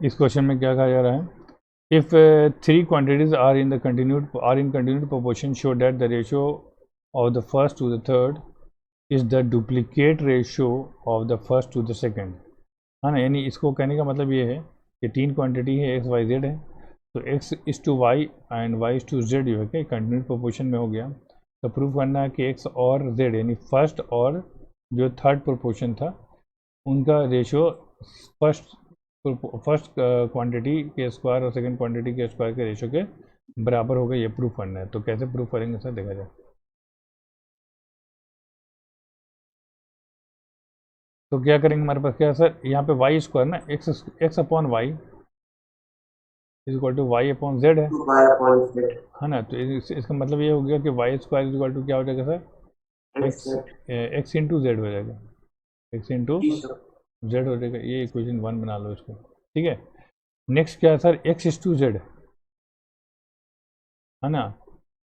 इस क्वेश्चन में क्या कहा जा रहा है, if three quantities are in continued proportion show that the ratio of the first to the third is the duplicate ratio of the first to the second, है ना। यानी इसको कहने का मतलब ये है कि तीन क्वांटिटी है, एक्स वाई जेड है, तो X is to Y and Y is to Z जो है कि कंटिन्यूड प्रोपोर्शन में हो गया। तो प्रूव करना है कि एक्स और जेड यानी फर्स्ट और जो थर्ड प्रोपोर्शन था उनका रेशियो फर्स्ट फर्स्ट क्वांटिटी के स्क्वायर और सेकंड क्वांटिटी के स्क्वायर के रेशियो के बराबर होगा, ये प्रूफ करना है। तो कैसे प्रूफ करेंगे सर, देखा जाए। तो क्या करेंगे, हमारे पास क्या है सर, यहाँ पे वाई स्क्वायर ना, X upon Y is equal to Y upon Z है ना। तो इसका मतलब ये हो गया कि Y square is equal to क्या हो जाएगा सर, एक्स इंटू जेड हो जाएगा, एक्स इंटू जेड हो जाएगा। ये इक्वेशन 1 बना लो इसको, ठीक है। नेक्स्ट क्या है sir, X is to Z है ना,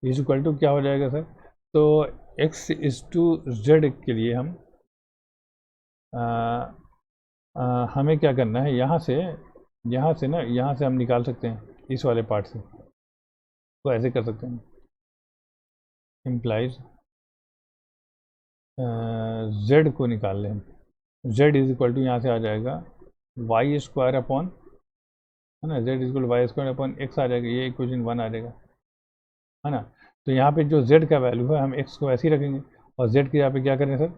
इज इक्वल टू क्या हो जाएगा सर। तो एक्स इज टू जेड के लिए हम हमें क्या करना है, यहाँ से हम निकाल सकते हैं इस वाले पार्ट से। तो ऐसे कर सकते हैं, इम्प्लाइज जेड को निकाल लें हम। जेड इज इक्वल टू यहाँ से आ जाएगा वाई स्क्वायर अपॉन, है ना, Z is equal Y square upon X आ जाएगा, ये इक्वेशन 1 आ जाएगा, है ना। तो यहाँ पे जो जेड का वैल्यू है हम एक्स को ऐसे ही रखेंगे, और जेड के यहाँ पे क्या करें सर,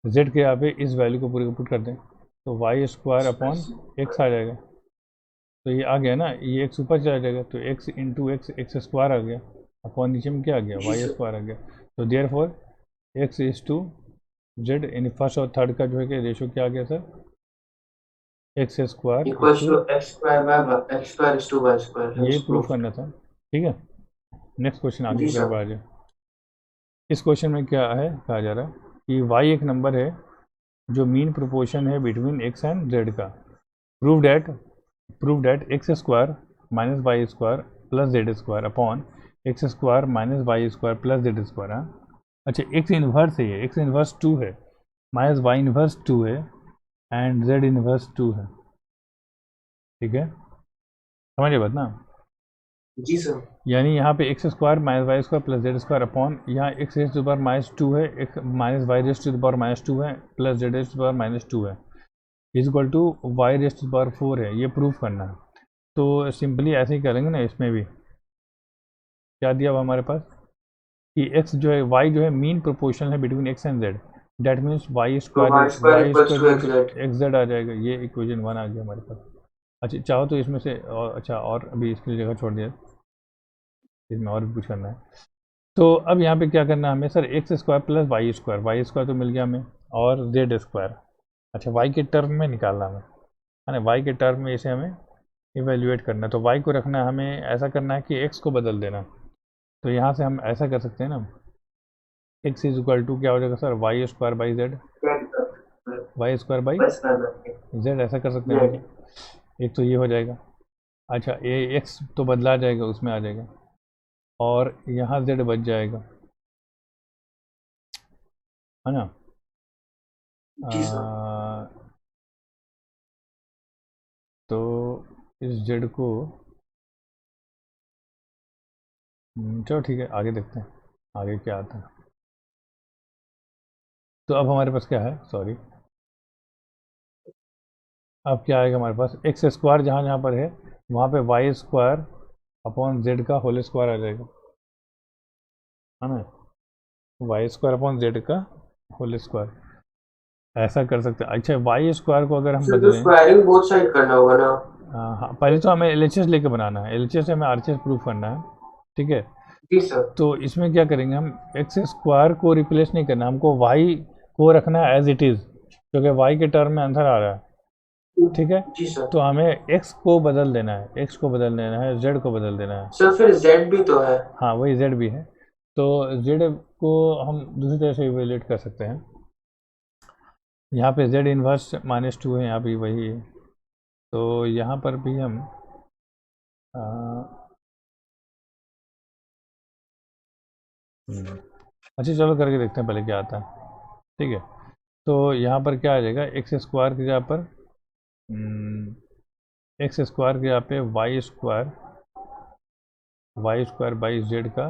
जेड के यहाँ पे इस वैल्यू को पूरे को पुट कर दें, तो वाई स्क्वायर अपॉन एक्स आ जाएगा। तो ये आ गया ना, ये एक्स ऊपर चला जाएगा, तो X into X, X square आ गया, अपॉन नीचे में क्या आ गया, वाई स्क्वायर आ गया। तो therefore x is to z यानी फर्स्ट और थर्ड का जो है कि रेशो क्या आ गया सर, एक्स स्क्वायर ये प्रूफ करना था, ठीक है। नेक्स्ट क्वेश्चन आगे की तरफ आ जाए। इस क्वेश्चन में क्या है, कहा जा रहा है कि वाई एक नंबर है जो मीन प्रोपोर्शन है बिटवीन एक्स एंड जेड का। Prove that X square minus Y square plus Z square upon X square minus Y square plus Z square. हाँ, अच्छा, एक्स इन्वर्स है, ये एक्स इन्वर्स 2 है, माइनस वाई इन्वर्स 2 है and Z inverse 2 है, ठीक है, समझिए बात ना। जी सर। यानी यहाँ पे x square minus Y square plus Z square upon यहाँ x raise to power minus 2 है, x minus y raise to power minus 2 है plus z raise to power minus 2 है, is equal to y raise to power 4 है, ये proof करना है। तो simply ऐसे ही करेंगे ना, इसमें भी क्या दिया हुआ हमारे पास कि एक्स जो है, वाई जो है मीन प्रोपोर्शन है between x and z, that means y तो square y square y equals to x square z. X z आ जाएगा, ये इक्वेशन 1 आ गया हमारे पास। अच्छा, चाहो तो इसमें से और, अच्छा, और अभी इसके लिए जगह छोड़ दिया, इसमें और भी कुछ करना है। तो अब यहाँ पे क्या करना है हमें sir, x square plus Y square तो मिल गया हमें, और जेड स्क्वायर, अच्छा वाई के टर्म में निकालना हमें, है ना, वाई के टर्म में इसे हमें इवेल्युएट करना है। तो वाई को रखना है हमें, ऐसा करना है कि एक्स को बदल देना। तो यहाँ से हम ऐसा कर सकते हैं ना, एक्स इज इक्वल टू क्या हो जाएगा sir, Y square by Z, Y square by Z, ऐसा कर सकते हैं हम जेड। तो। एक तो ये हो जाएगा, अच्छा ये एक्स तो बदला जाएगा, उसमें आ जाएगा, और यहाँ जेड बच जाएगा, है ना। जी सर। तो इस जेड को चलो ठीक है, आगे देखते हैं आगे क्या आता है। तो अब हमारे पास क्या है, सॉरी, अब क्या आएगा हमारे पास, एक्स स्क्वायर जहाँ जहाँ पर है वहाँ पे वाई स्क्वायर अपॉन जेड का होल स्क्वायर आ जाएगा, है ना, वाई स्क्वायर अपॉन जेड का होल स्क्वायर, ऐसा कर सकते हैं। अच्छा, वाई स्क्वायर को अगर हम सर तो बदलें, स्क्वायरिंग बोथ साइड करना होगा ना। हाँ पहले तो हमें एल लेके बनाना है, एल से हमें आर प्रूफ करना है, ठीक है। जी सर। तो इसमें क्या करेंगे हम, एक्स स्क्वायर को रिप्लेस नहीं करना, हमको वाई को रखना है एज इट इज़, क्योंकि वाई के टर्म में आंसर आ रहा है, ठीक है। जी सर। तो हमें एक्स को बदल देना है, एक्स को बदल देना है, जेड को बदल देना है, सर फिर जेड भी तो है। हाँ वही जेड भी है। तो जेड को हम दूसरी तरह से इवेल्यूएट कर सकते हैं, यहाँ पे जेड इन्वर्स -2 है, यहाँ भी वही है, तो यहाँ पर भी हम आ, अच्छा चलो करके देखते हैं पहले क्या आता है, ठीक है। तो यहाँ पर क्या आ जाएगा, एक्स स्क्वायर की जगह पर एक्स स्क्वायर के यहाँ पे वाई स्क्वायर बाई जेड का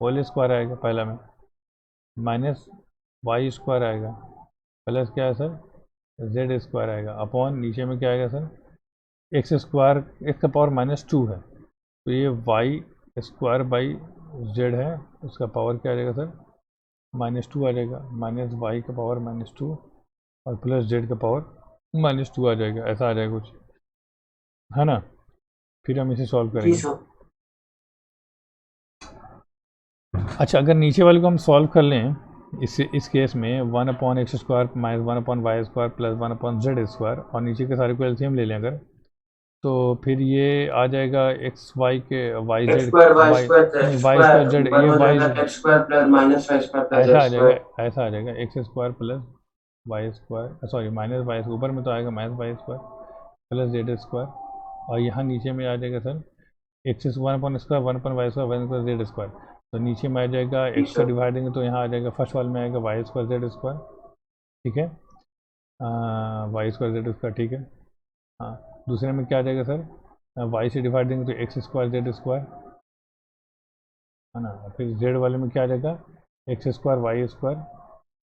होल स्क्वायर आएगा पहला में, माइनस वाई स्क्वायर आएगा, प्लस क्या है सर जेड स्क्वायर आएगा, अपॉन नीचे में क्या आएगा सर एक्स स्क्वायर, एक्स का पावर -2 है, तो ये वाई स्क्वायर बाई जेड है, उसका पावर क्या आ जाएगा सर -2 आ जाएगा, माइनस वाई का पावर -2 और प्लस जेड का पावर -2 आ जाएगा, ऐसा आ जाएगा कुछ, है ना। फिर हम इसे सॉल्व जी करेंगे। सर। अच्छा, अगर नीचे वाले को हम सॉल्व कर लें इस केस में 1/x² minus 1/y² plus 1/z² और नीचे के सारे को एलसीएम ले लें अगर, तो फिर ये आ जाएगा एक्स वाई के Y x Z square Y Y square नहीं Z Y square square Z, one ये हो वाई जाएगा X square plus minus Y square plus ऐसा जेड आ जाएगा, स्क्वायर। ऐसा आ जाएगा X square plus Y square, sorry minus Y, ऊपर में तो आएगा minus Y square plus Z square, और यहाँ नीचे में आ जाएगा सर एक्स 1/² 1/y², 1/z², तो नीचे में आ जाएगा जी एक्स से सर। डिवाइड देंगे तो यहाँ आ जाएगा फर्स्ट वाले में आएगा y²z², ठीक है, y²z², ठीक है। हाँ, दूसरे में क्या आ जाएगा सर वाई से डिवाइड देंगे तो x² z², है ना, फिर जेड वाले में क्या आ जाएगा x² y²,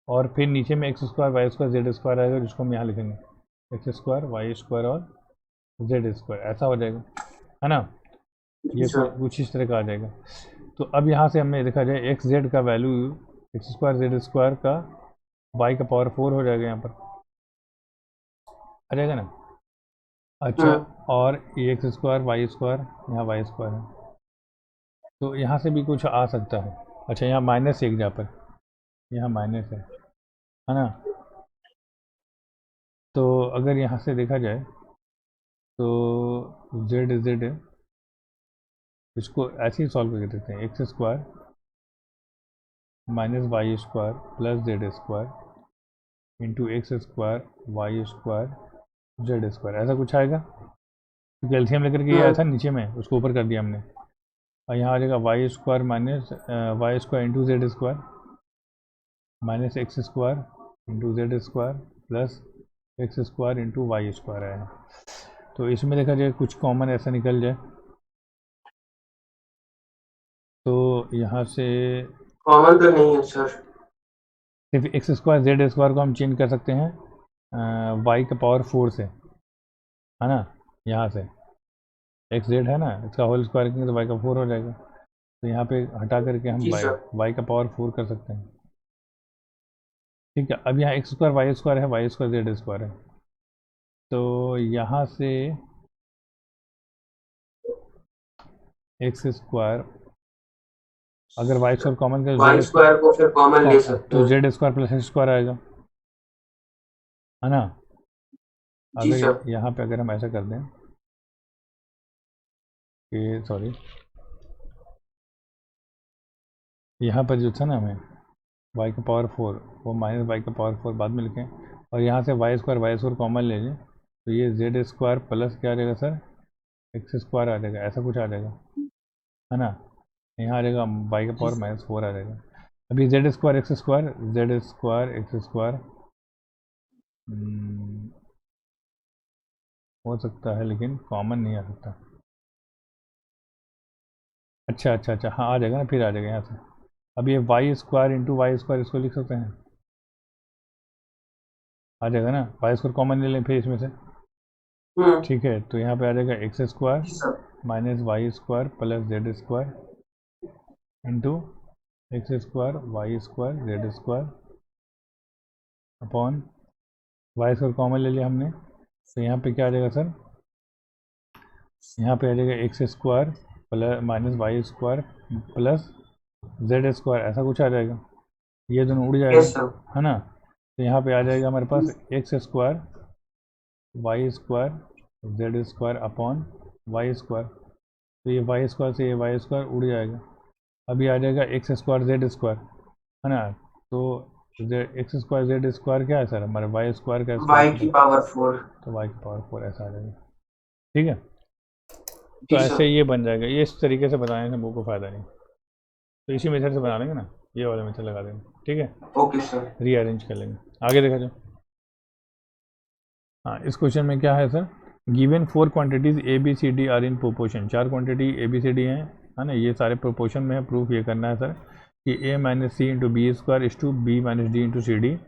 और फिर नीचे में x² y² z² आएगा, जिसको हम यहाँ लिखेंगे x² y² और z², ऐसा हो जाएगा, है ना। जी ये सर। कुछ इस तरह का आ जाएगा। तो अब यहाँ से हमें देखा जाए एक्स जेड का वैल्यू x² z² का y का पावर 4 हो जाएगा, यहाँ पर आ जाएगा ना। अच्छा, और ये x² y², यहाँ y² है, तो यहाँ से भी कुछ आ सकता है। अच्छा, यहाँ -1 जहाँ पर यहाँ माइनस है ना, तो अगर यहाँ से देखा जाए तो जेड इसको ऐसे ही सॉल्व करके देखते हैं, x² minus y² plus z² into x² y² z², ऐसा कुछ आएगा, क्योंकि एल्सियम लेकर के ये आया था नीचे में, उसको ऊपर कर दिया हमने, और यहाँ आ जाएगा y² minus y² into z² minus x² into z² plus x² into y² आया है। तो इसमें देखा जाए कुछ कॉमन ऐसा निकल जाए, तो यहाँ से कॉमन तो नहीं है सर। सिर्फ x² z² को हम चेंज कर सकते हैं y का पावर 4 से, है ना, यहाँ से एक्स जेड है ना, इसका होल स्क्वायर करेंगे तो y का 4 हो जाएगा, तो यहाँ पे हटा करके हम जी सर। y का पावर 4 कर सकते हैं, ठीक है। अब यहाँ x² y² है, y² z² है, तो यहाँ से x² अगर y² कॉमन कर वाई z² स्क्वायर को फिर कॉमन ले सकते तो हैं। z² प्लस x² आएगा, है ना। जी अगर सर। यहाँ पे अगर हम ऐसा कर दें कि सॉरी, यहाँ पर जो था ना हमें y का पावर 4 वो माइनस y का पावर 4 बाद में लिखें, और यहाँ से y² कॉमन ले लें, तो ये z² प्लस क्या आ जाएगा सर x² आ जाएगा, ऐसा कुछ आ जाएगा, है ना। यहाँ आ जाएगा y का जी पावर सर। -4 आ जाएगा। अभी z² x² हो सकता है, लेकिन कॉमन नहीं आ सकता। अच्छा, हाँ आ जाएगा ना, फिर आ जाएगा यहाँ से। अब ये y² इंटू y², इसको लिख सकते हैं, आ जाएगा ना, y² कॉमन ले लें फिर इसमें से, ठीक है, तो यहाँ पे आ जाएगा x² जी sir. Minus y² plus z² into x² y² z² upon y² common ले लिया हमने, तो यहाँ पे क्या आ जाएगा सर, यहाँ पे आ जाएगा x² plus minus y² plus z², ऐसा कुछ आ जाएगा, ये दोनों उड़ जाएगा, यस सर। है ना। तो यहाँ पे आ जाएगा हमारे पास x² y² z² upon y², तो ये y² से ये y² उड़ जाएगा। अभी आ जाएगा x² z², है ना, तो x² z² क्या है सर, हमारे y² का वाई स्क्वायर, की पावर 4। तो y की पावर 4 ऐसा आ जाएगा, ठीक है। तो जी ऐसे सर। ये बन जाएगा, ये इस तरीके से बनाने से हमको कोई फ़ायदा नहीं, तो इसी मेथड से बना लेंगे ना, ये वाला मेथड लगा देंगे, ठीक है, ओके सर। रीअरेंज कर लेंगे, आगे देखा जाए। हाँ, इस क्वेश्चन में क्या है sir, given 4 quantities A B C D are in proportion, 4 quantity A B C D हैं, है ना, ये सारे प्रोपोर्शन में है। प्रूफ ये करना है सर कि a minus C into B square is to B minus D into C d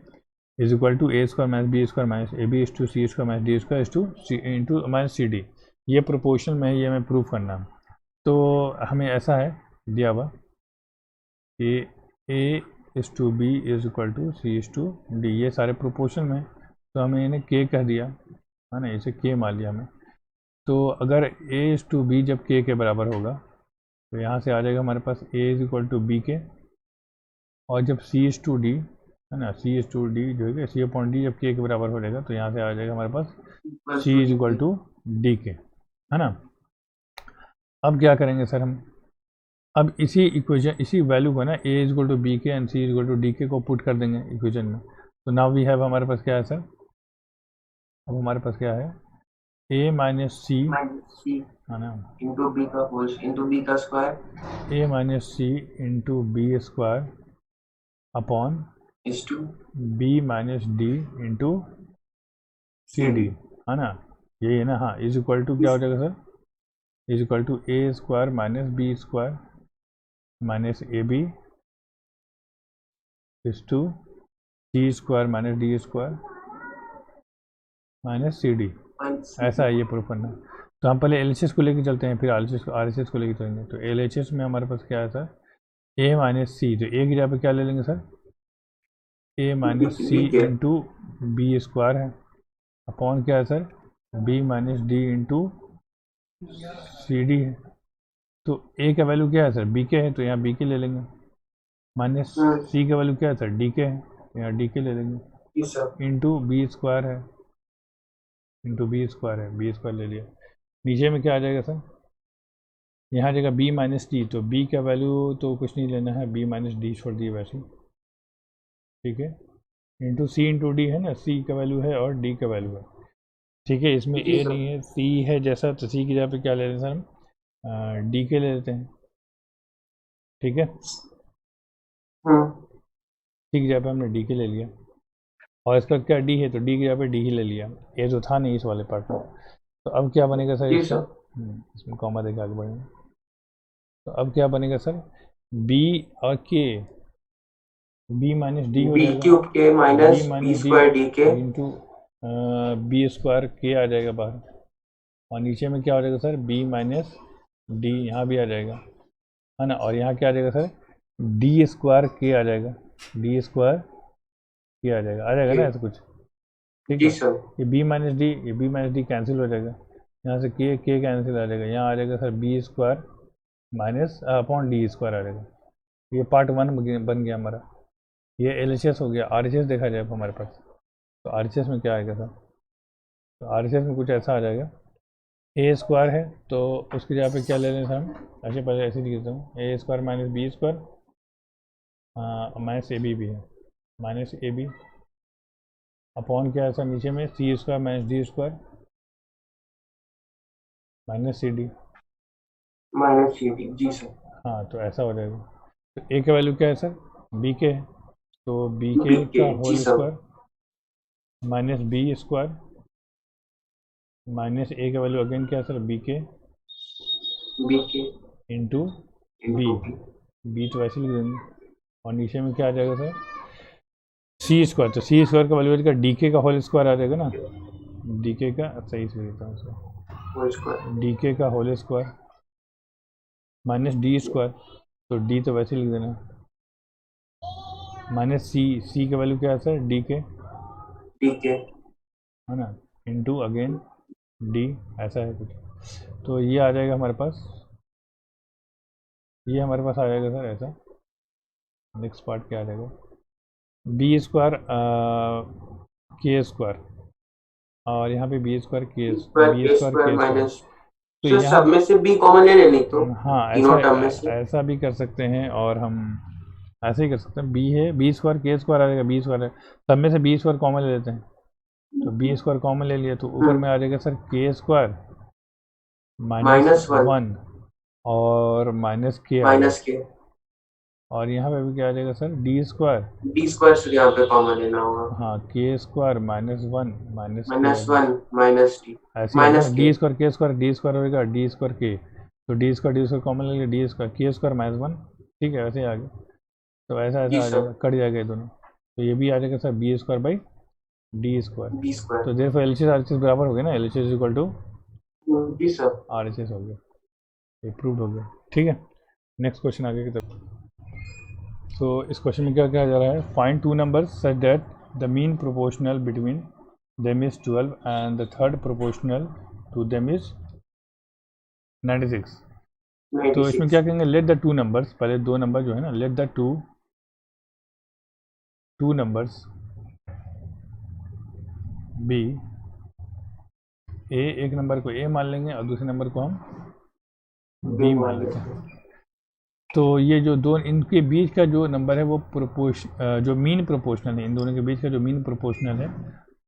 is equal to A square minus B square minus A B is to C square minus D square is to c into minus C d. ये proportion में है, ये हमें proof करना है। तो हमें ऐसा है दिया हुआ कि a is to b is equal to c is to d, ये सारे प्रोपोर्शन में है। तो हमें इन्हें के कह दिया, है ना, इसे के मान लिया हमें। तो अगर ए इज टू बी जब के बराबर होगा तो यहाँ से आ जाएगा हमारे पास ए इज इक्वल टू बी के, और जब सी इज टू डी, है ना, सी इज टू डी जो है सी अपॉन डी जब के बराबर हो जाएगा तो यहाँ से आ जाएगा हमारे पास सी इज इक्वल टू डी के, है ना। अब क्या करेंगे सर हम, अब इसी इक्वेशन, इसी वैल्यू को ना A is equal to B K and C is equal to D K को पुट कर देंगे इक्वेशन में। तो नाउ वी हैव, हमारे पास क्या है सर, अब हमारे पास क्या है, ए माइनस सी, है ना, इंटू बी का होल इंटू बी का square, A minus C into B square upon is to B minus D into C D, है ना, यही है ना। हाँ, इज इक्वल टू क्या हो जाएगा sir, is equal to A square minus B square minus A B is to C square minus D square minus C D. ऐसा है ये प्रूफ करना। तो हम पहले एल को लेके चलते हैं, फिर आर एच एस को लेके चलेंगे। तो एल एच एस में हमारे पास क्या है सर, ए माइनस सी, तो ए की जगह पे क्या ले लेंगे sir, A minus C into B square है अपॉन क्या है sir, B minus D into सी डी है। तो ए का वैल्यू क्या है सर, बी के है, तो यहाँ बी के ले लेंगे, माइनस सी का वैल्यू क्या है सर, डी के है, तो यहाँ डी के ले लेंगे, इंटू बी स्क्वायर है, इंटू बी स्क्वायर है, बी स्क्वायर ले लिया। नीचे में क्या आ जाएगा सर, यहाँ आ जाएगा बी माइनस डी, तो बी का वैल्यू तो कुछ नहीं लेना है, बी माइनस डी छोड़ दिए वैसे ही, ठीक है, इंटू सी इंटू डी है ना, सी का वैल्यू है और डी का वैल्यू है, ठीक है। इसमें ए नहीं है, सी है जैसा, तो सी की जगह पे क्या ले लेते हैं सर हम, डी के ले लेते हैं, ठीक है, सी की जगह पे हमने डी के ले लिया, और इसका क्या डी है, तो डी की जगह पे डी ही ले लिया, ए तो था नहीं इस वाले पार्ट में। तो अब क्या बनेगा सर इसका, इसमें कॉमा देके आगे बढ़ेंगे। तो अब क्या बनेगा सर, बी और के, बी माइनस डी हो जाएगा, क्यूब के माइनस बी स्क्वायर डी के इंटू बी स्क्वायर के आ जाएगा बाहर, और नीचे में क्या हो जाएगा सर, बी माइनस डी, यहाँ भी आ जाएगा, है ना, और यहाँ क्या आ जाएगा सर, डी स्क्वायर के आ जाएगा, डी स्क्वायर के आ जाएगा ना ऐसा कुछ, ठीक है। ये बी माइनस डी, ये बी माइनस डी कैंसिल हो जाएगा, यहाँ से के कैंसिल आ जाएगा, यहाँ आ जाएगा sir B square minus upon d square आ जाएगा। ये पार्ट 1 बन गया हमारा। ये एल एच एस हो गया। आर एच एस देखा जाए हमारे पास, तो आर एच एस में क्या आएगा सर, तो आर एच एस में कुछ ऐसा आ जाएगा, ए स्क्वायर है तो उसकी जगह पे क्या ले लें सर हम, अच्छा पहले ऐसे लिख देता हूँ, a square minus B square minus A b भी है, माइनस ए बी अपॉन क्या है सर नीचे में, c square minus D square minus सी डी, जी सर। हाँ, तो ऐसा हो जाएगा। तो ए का वैल्यू क्या है सर, बी के है, तो बी के का whole square minus B square minus a का वैल्यू अगेन क्या है सर, बी के इंटू बी तो वैसे लिख देंगे, और नीचे में क्या आ जाएगा सर, सी स्क्वायर, तो सी स्क्वायर का वैल्यू का डी के का होल स्क्वायर आ जाएगा ना, डी के का, सही से लिखता हूँ उसको, डी के का whole square minus D square, तो डी तो वैसे लिख देना, माइनस सी का वैल्यू क्या है सर, डी के है ना, इंटू अगेन डी, ऐसा है कुछ। तो ये आ जाएगा हमारे पास, ये हमारे पास आ जाएगा सर ऐसा। नेक्स्ट पार्ट क्या आ जाएगा, बी स्क्वायर के स्क्वायर, और यहाँ पे बी स्क्वायर के स्क्वायर, तो यहाँ सब में से बी कॉमन ले लेनी, तो हाँ ऐसा भी कर सकते हैं, और हम ऐसे ही कर सकते हैं, बी है, बी स्क्वायर के स्क्वायर आ जाएगा, बी स्क्वायर है, सब में से बी स्क्वायर कॉमन ले लेते हैं, तो बी स्क्वायर कॉमन ले लिया, तो ऊपर में आ जाएगा सर के स्क्वायर माइनस 1 और माइनस के, और यहाँ पे भी क्या आ जाएगा सर, डी स्क्वायर से यहाँ पे कॉमन लेना होगा। हाँ, के square minus one minus -1 minus T ऐसे माइनस होगा, के। डी स्क्वायर के स्क्वायर डी स्क्वायर होगा डी स्क्वायर के, तो डी स्क्वायर कॉमन ले लिया, डी स्क्वायर के स्क्वायर माइनस वन, ठीक है, वैसे ही आ गया। तो ऐसा जी ऐसा आ सर। जाएगा, कट जाएगा ये दोनों। तो ये भी आ जाएगा sir B square by d square. B square. तो therefore L H S R H S बराबर हो गया ना, L H S equal to जी सर। आर एच एस हो गया, ये प्रूव हो गया, ठीक है। नेक्स्ट क्वेश्चन आगे की तरफ। तो इस क्वेश्चन में क्या क्या जा रहा है, find two numbers such that the mean proportional between them is 12 and the third proportional to them is 96। तो इसमें क्या कहेंगे, लेट द टू नंबर्स, पहले दो नंबर जो है ना, let the two numbers be, एक नंबर को ए मान लेंगे और दूसरे नंबर को हम बी मान लेते हैं। तो ये जो दो इनके बीच का जो नंबर है वो जो मीन प्रोपोर्शनल है, इन दोनों के बीच का जो मीन प्रोपोर्शनल है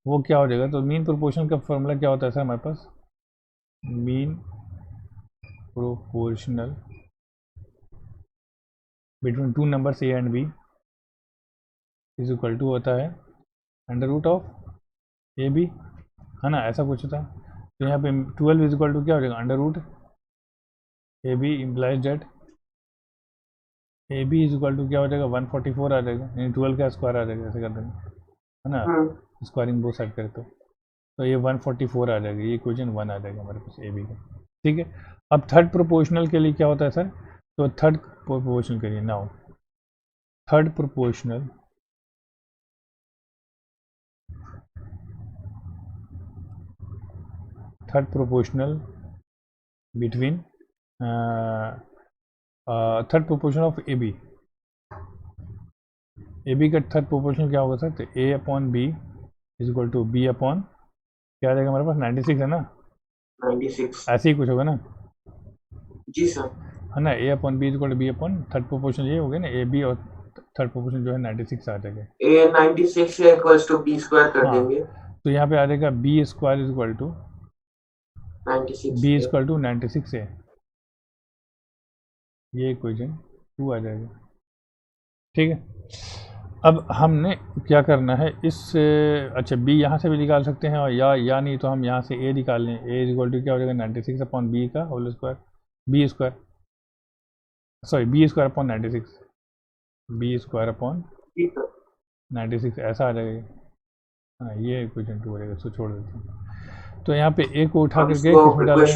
वो क्या हो जाएगा। तो मीन प्रोपोर्शनल का फॉर्मूला क्या होता है सर हमारे पास, mean proportional between two numbers a and b is equal to होता है under root of a b, है ना, ऐसा कुछ होता है। तो यहाँ पे 12 इज इक्वल टू क्या हो जाएगा, under root A B implies that A B is equal to क्या हो जाएगा, 144 आ जाएगा, यानी 12 का स्क्वायर आ जाएगा, ऐसे कर देंगे, है ना, स्क्वायरिंग बोथ साइड करते तो ये 144 आ जाएगा, ये इक्वेशन 1 आ जाएगा हमारे पास ए बी का, ठीक है। अब थर्ड प्रोपोर्शनल के लिए क्या होता है सर, तो थर्ड प्रोपोर्शनल के लिए now third proportional between third proportional of a b का थर्ड प्रोपोर्शनल क्या होगा सर, तो a upon b is equal to b upon क्या आ जाएगा हमारे पास 96 है ना, 96 ऐसे ही कुछ होगा ना, जी सर, है ना, a upon b is equal to b upon third proportional ये हो गया ना, ए बी और थर्ड प्रोपोर्शनल जो है 96 आ जाएगा, ए 96 है इक्वल्स टू बी स्क्वायर कर हाँ, देंगे, तो यहाँ पे आ जाएगा B square is equal to 96 B है। इक्वल टू 96 है, ये इक्वेशन 2 आ जाएगा, ठीक है। अब हमने क्या करना है इस, अच्छा बी यहाँ से भी निकाल सकते हैं और या नहीं तो हम यहाँ से ए निकाल लें, ए इज इक्वल टू क्या हो जाएगा 96 अपॉन बी का whole square, B square upon 96, B square upon 96 ऐसा आ जाएगा, हाँ ये इक्वेशन 2 हो जाएगा, इसको छोड़ देते हैं। तो यहाँ पे ए को उठा करके किसमें डालेंगे,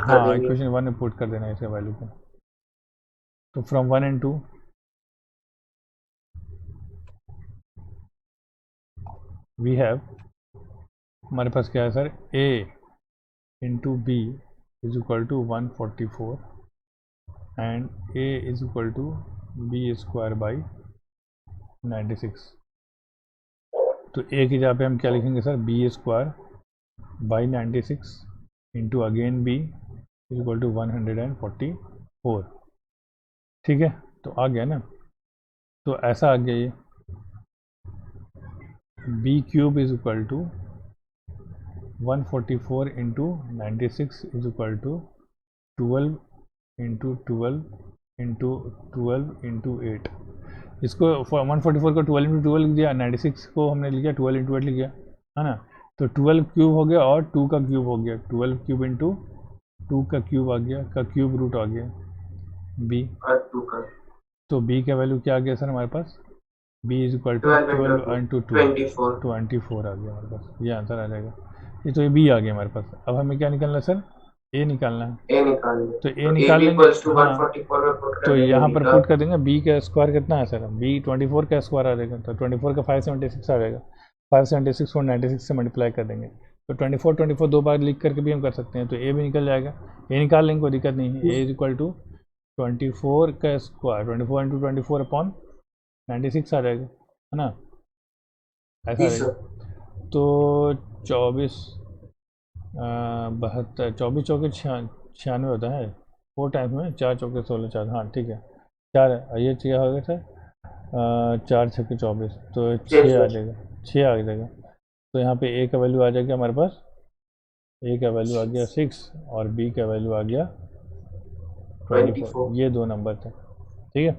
हाँ इक्वेशन 1 में पुट कर देना है इसके वैल्यू को। तो फ्रॉम 1 and 2 वी हैव, हमारे पास क्या है sir, a into B is equal to 144 and a is equal to B square by 96। तो a की जगह पे हम क्या लिखेंगे sir, B square by 96 into again b is equal to 144, ठीक है। तो आ गया ना, तो ऐसा आ गया ये B cube is equal to 144 into 96 is equal to 12 into 12 into 12 into 8, इसको 144 को 12 इंटू 12 लिख दिया, 96 को हमने लिखा 12 इंटू 8 लिख दिया, है ना। तो 12 क्यूब हो गया और 2 का क्यूब हो गया, 12 क्यूब इंटू 2 का क्यूब आ गया, का क्यूब रूट आ गया बी, तो बी का वैल्यू क्या आ गया सर हमारे पास, b is equal to 12 into 24 आ गया हमारे पास, ये आंसर आ जाएगा। ये तो ये बी आ गया हमारे पास। अब हमें क्या निकालना है सर, ए निकालना है, तो ए निकाल लेंगे, हाँ, तो यहाँ पर पुट कर देंगे, बी का स्क्वायर कितना है सर, बी 24 का स्क्वायर आ जाएगा, तो 24 का 576 आ जाएगा, 576 को 96 से मल्टीप्लाई कर देंगे, तो 24 दो बार लिख करके भी हम कर सकते हैं, तो ए भी निकल जाएगा, ए निकाल लेंगे कोई दिक्कत नहीं है, ए इज इक्वल टू 24 का स्क्वायर 24 इंटू 24 अपॉन 96 आ जाएगा, है ना, ऐसा रहेगा। तो 24 72 24 चौके 96 होता है, 4 टाइम्स में 4 चौके 16 4, हाँ ठीक है 4 ये क्या हो गया सर, 4 छक्के 24, तो 6 आ जाएगा, 6 आ जाएगा। तो यहाँ पे ए का वैल्यू आ जाएगा हमारे पास, ए का वैल्यू आ गया 6 और बी का वैल्यू आ गया 24, ये दो नंबर थे, ठीक है।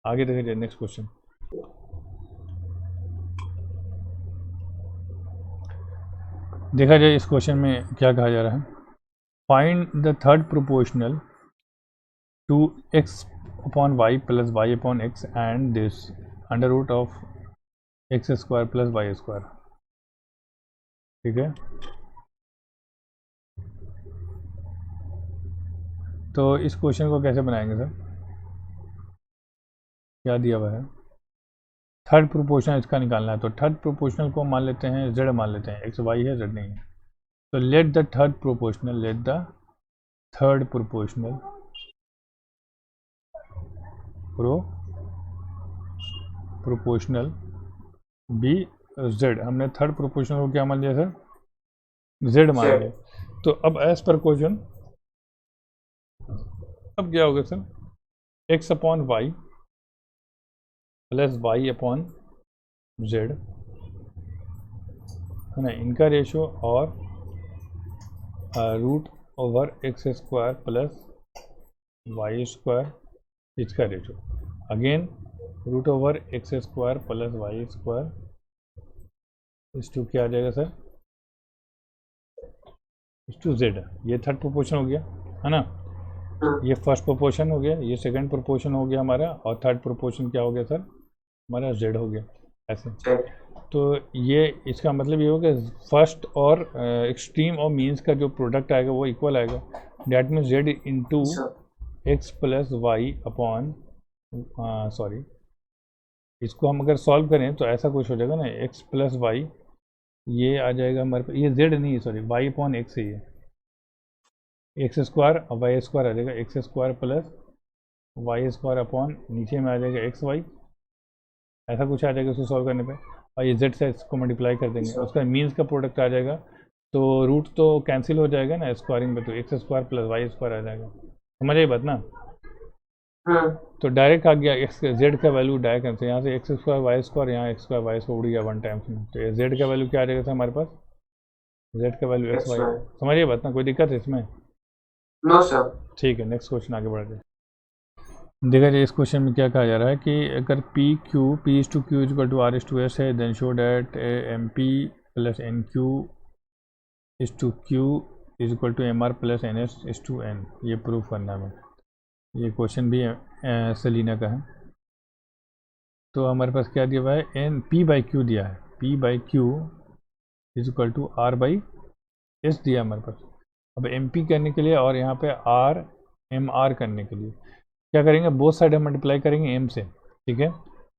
आगे देखिए नेक्स्ट क्वेश्चन। देखा जाए इस क्वेश्चन में क्या कहा जा रहा है, find the third proportional to X upon Y plus Y upon X and this under root of X square plus Y square. ठीक है, तो इस क्वेश्चन को कैसे बनाएंगे सर? क्या दिया हुआ है, थर्ड प्रोपोर्शनल इसका निकालना है। तो थर्ड प्रोपोर्शनल को मान लेते हैं जेड, मान लेते हैं एक्स वाई है, जेड नहीं है। तो let the third proportional proportional be Z. हमने थर्ड प्रोपोर्शनल को क्या मान लिया सर? जेड मान लिया। तो अब एज पर क्वेश्चन अब क्या होगा sir? X upon Y plus Y upon Z है ना, इनका रेशो, और root over x square plus Y square इसका ratio, again root over x square plus Y square is to क्या आ जाएगा सर? Is to z. ये third proportion हो गया है ना, ये फर्स्ट प्रोपोर्शन हो गया, ये सेकंड प्रोपोर्शन हो गया हमारा, और थर्ड प्रोपोर्शन क्या हो गया सर? हमारा जेड हो गया ऐसे। तो ये इसका मतलब ये होगा फर्स्ट और एक्सट्रीम और मीन्स का जो प्रोडक्ट आएगा वो इक्वल आएगा। That means Z into X plus Y upon, sorry, इसको हम अगर सॉल्व करें तो ऐसा कुछ हो जाएगा ना, एक्स प्लस वाई, ये आ जाएगा हमारे पास, ये जेड नहीं है सॉरी, वाई अपॉन एक्स ही है, एक्स स्क्वायर और वाई स्क्वायर आ जाएगा, X square plus Y square upon नीचे में आ जाएगा एक्स वाई, ऐसा कुछ आ जाएगा उसको सॉल्व करने पे। और ये जेड से इसको मल्टीप्लाई कर देंगे, उसका मीन्स का प्रोडक्ट आ जाएगा। तो रूट तो कैंसिल हो जाएगा ना स्क्वायरिंग में, तो x square plus Y square आ जाएगा। समझ आई बात ना? तो डायरेक्ट आ गया एक्स जेड का वैल्यू डायरेक्ट कैंसिल, यहाँ से एक्स स्क्वायर वाई स्क्वायर, यहाँ एक्स स्क्वायर वाई स्क्वायर उड़ गया वन टाइम्स में। तो जेड का वैल्यू क्या आ जाएगा सर हमारे पास? जेड का वैल्यू एक्स वाई। समझिए बात ना, कोई दिक्कत है इसमें? No sir. ठीक है, नेक्स्ट क्वेश्चन आगे बढ़ जाए। देखा जाए इस क्वेश्चन में क्या कहा जा रहा है कि अगर p is to q is to r is to s है, then show that m P plus N Q is to Q is equal to M R plus N S is to n. ये proof करना है। ये question भी Selina का है। तो हमारे पास क्या दिया हुआ है, एन पी बाई क्यू दिया है, P by Q is equal to R by S दिया हमारे पास। अब एम पी करने के लिए और यहाँ पे आर एम आर करने के लिए क्या करेंगे, बोथ साइड हम मल्टीप्लाई करेंगे एम से। ठीक है,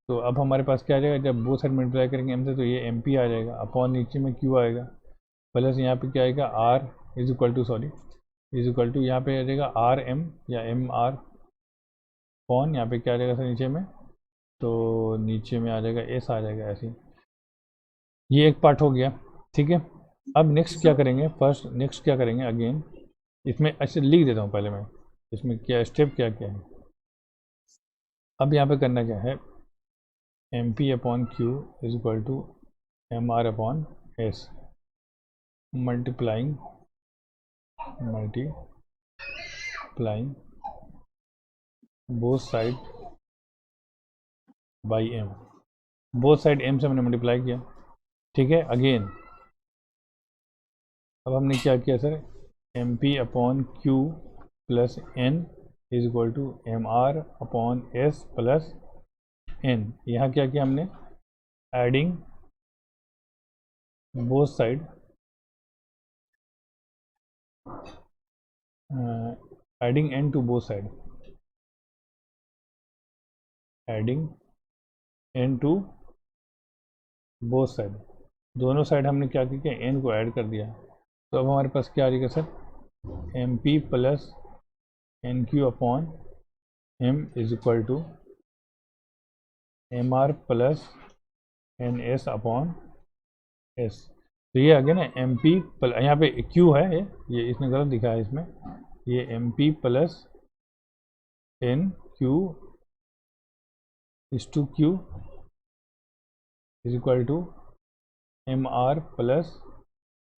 तो अब हमारे पास क्या आ जाएगा, जब बोथ साइड मल्टीप्लाई करेंगे एम से तो ये एम पी आ जाएगा, अपॉन नीचे में क्यू आएगा, प्लस यहाँ पे क्या आएगा आर इज इक्वल टू यहाँ पे आ जाएगा आर एम या एम आर, अपॉन यहाँ पे क्या आ जाएगा सर नीचे में, तो नीचे में आ जाएगा एस आ जाएगा ऐसे। ये एक पार्ट हो गया। ठीक है, अब नेक्स्ट क्या करेंगे, नेक्स्ट क्या करेंगे अगेन, इसमें अच्छे लिख देता हूँ पहले मैं, इसमें क्या स्टेप क्या क्या है। अब यहाँ पे करना क्या है, M P upon Q is equal to M R upon S, multiplying both side by M, both side M से मैंने मल्टीप्लाई किया। ठीक है, अगेन अब हमने क्या किया sir, M P upon Q plus N is equal to M R upon S plus N. यहाँ क्या किया हमने, adding both side adding N to both side, adding N to both side, दोनों साइड हमने क्या किया, एन को add कर दिया। तो अब हमारे पास क्या आ जाएगा sir, M P plus N Q upon M is equal to M R plus N S upon S. तो ये आ गया ना एम पी प्लस, यहाँ पे क्यू है, ये इसने गलत दिखा है इसमें, ये M P plus N Q is to Q is equal to M R plus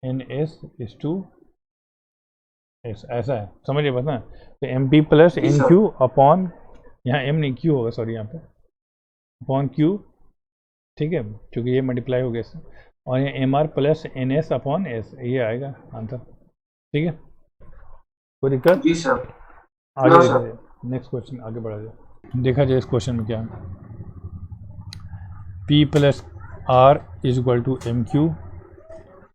N S is to S, ऐसा है। समझिए बस ना। तो M P plus N Q upon, यहाँ एम नहीं क्यू होगा सॉरी यहाँ पे, अपॉन क्यू, ठीक है, क्योंकि ये मल्टीप्लाई हो गया इससे, और ये M are plus N S upon S, ये आएगा आंसर। ठीक है, कोई दिक्कत? जी सर। आगे नो देखा सर। जाए, नेक्स्ट क्वेश्चन आगे बढ़ा जाए। देखा जाए इस क्वेश्चन में क्या है। P plus R is equal to M Q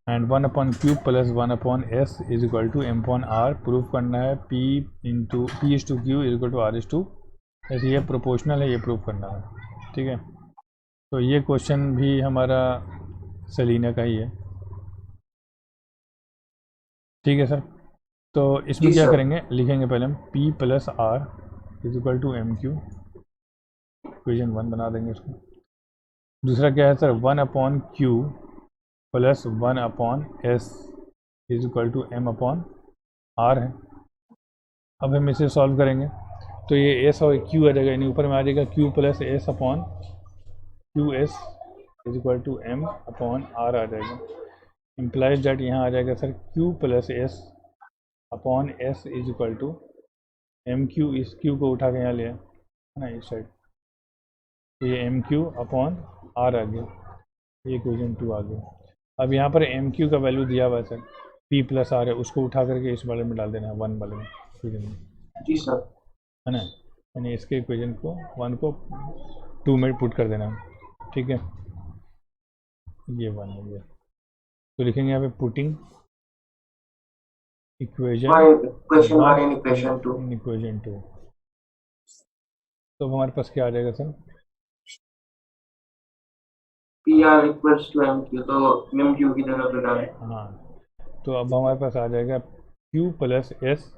and 1 upon Q plus 1 upon S is equal to M upon R. Prove करना है P into P is to Q is equal to R is to, ऐसे ये proportional है, ये prove करना है। ठीक है, तो ये क्वेश्चन भी हमारा सेलिना का ही है। ठीक है सर, तो इसमें जी क्या सर। करेंगे, लिखेंगे पहले हम P plus R is equal to M Q, equation 1 बना देंगे इसको। दूसरा क्या है सर, 1 upon Q plus 1 upon S is equal to M upon R है। अब हम इसे सॉल्व करेंगे तो ये एस और क्यू आ जाएगा, यानी ऊपर में आ जाएगा q plus S upon q s is equal to M upon r आ जाएगा। इम्प्लाइज दैट यहाँ आ जाएगा sir q plus S upon S is equal to M q, इस क्यू को उठा के यहाँ ले ना इस साइड, तो ये एम क्यू अपॉन आर आ गया, ये इक्वेशन 2 आ गया। अब यहाँ पर एम क्यू का वैल्यू दिया हुआ है सर, पी प्लस आर है, उसको उठा करके इस वाले में डाल देना है, 1 वाले में इक्वेशन में, जी सर। है ना, यानी इसके इक्वेशन को 1 को 2 में पुट कर देना है। ठीक है, ये 1 हो गया, तो लिखेंगे यहाँ पे putting equation equation 1 1 and equation 2। In equation 2, तो हमारे पास क्या आ जाएगा सर, P R equals to M Q, तो एम क्यू की जगह पे डालें। हाँ, तो अब हमारे पास आ जाएगा Q plus S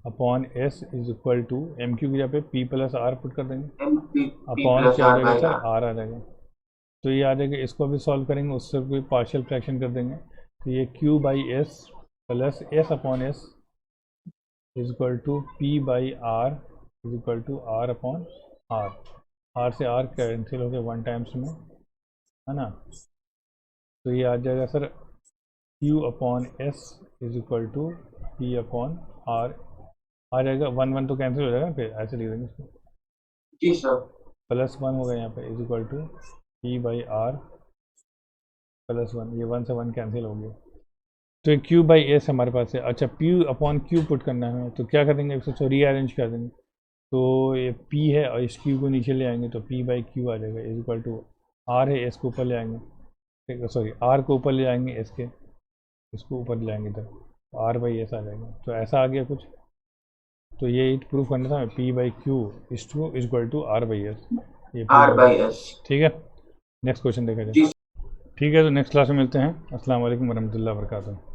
upon S is equal to M Q की जगह पे P प्लस आर पुट कर देंगे, एम पी अपॉन प्लस क्या आ आर जाएगा बाई सर, आर। आर आ जाएगा। तो ये आ जाएगा, इसको भी सॉल्व करेंगे, उससे भी पार्शियल फ्रैक्शन कर देंगे, तो ये Q by S plus S upon S is equal to P by R is equal to R upon R. R से आर कैंसिल हो गया 1 टाइम्स में, है ना, तो ये आ जाएगा sir Q upon S is equal to P upon r आ जाएगा। 1 1 तो कैंसिल हो जाएगा, फिर ऐसे लिख देंगे इसको, जी सर। प्लस 1 होगा यहाँ पे is equal to P by R plus 1, ये 1 से 1 कैंसिल हो गया, तो ये Q बाई एस हमारे पास है। अच्छा, P अपॉन Q पुट करना है, तो क्या कर देंगे, इसको रीअरेंज कर देंगे, तो ये P है और इस Q को नीचे ले आएंगे, तो P बाई Q आ जाएगा इज इक्वल टू R है, S को ऊपर ले आएंगे, ठीक है, सॉरी R को ऊपर ले आएंगे, S के इसको ऊपर ले आएंगे, तो R बाई एस आ जाएगा। तो ऐसा आ गया कुछ, तो ये प्रूफ करना था P by Q is equal to R by S, ये आर बाई एस। ठीक है, नेक्स्ट क्वेश्चन देखा जाए। ठीक है, तो नेक्स्ट क्लास में मिलते हैं। अस्सलाम वालेकुम वरहमतुल्लाहि वबरकातुहू।